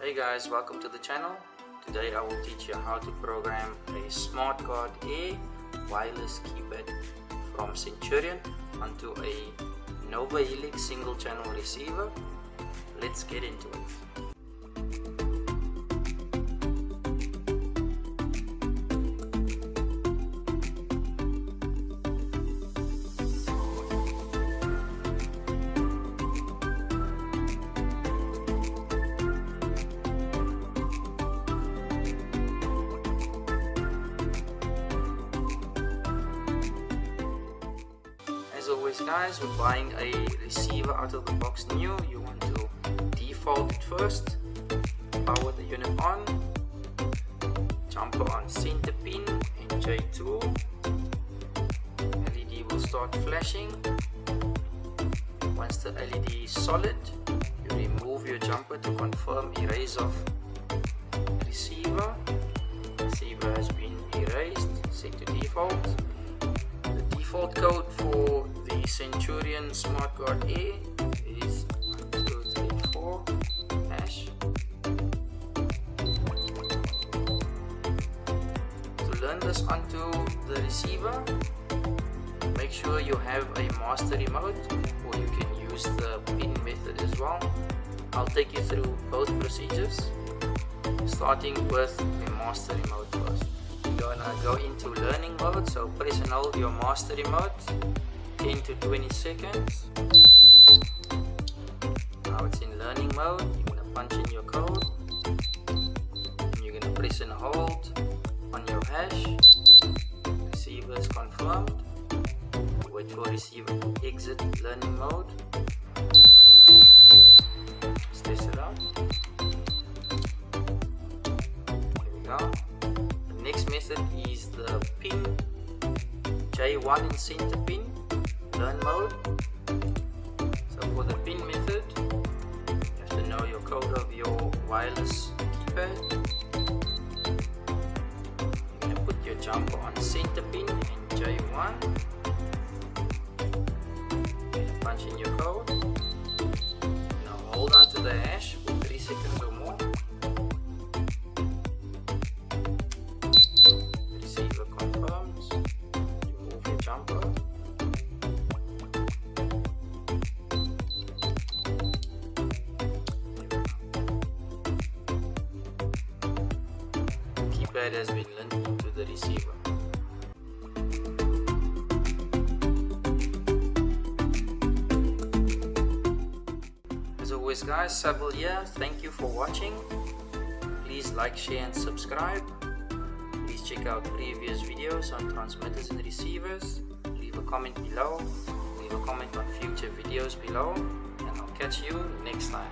Hey guys, welcome to the channel. Today I will teach you how to program a Smartguard Air wireless keypad from Centurion onto a Nova single channel receiver. Let's get into it. As always guys, we're buying a receiver out of the box new. You want to default it first, power the unit on, jumper on center pin and J2. LED will start flashing. Once the LED is solid, you remove your jumper to confirm erase of receiver. Receiver has been erased, set to default. The default code for the Centurion Smartguard Air is 1234#. To learn this onto the receiver, make sure you have a master remote, or you can use the pin method as well. I'll take you through both procedures, starting with the master remote first. You're gonna go into learning mode, so press and hold your master remote 10 to 20 seconds. Now it's in learning mode. You're gonna punch in your code and you're gonna press and hold on your hash. Receiver is confirmed. Wait for receiver to exit learning mode. Let's test it out. Here we go. Next method is the pin J1 in center pin learn mode. So for the pin method, you have to know your code of your wireless keypad. You're going to put your jumper on center pin and J1. Punch in your code. Now hold on to the hash for 3 seconds or more. Receiver confirms. Remove your jumper. Keypad has been linked into the receiver. As always guys, Saville here. Thank you for watching. Please like, share and subscribe. Please check out previous videos on transmitters and receivers. Leave a comment below. Leave a comment on future videos below. And I'll catch you next time.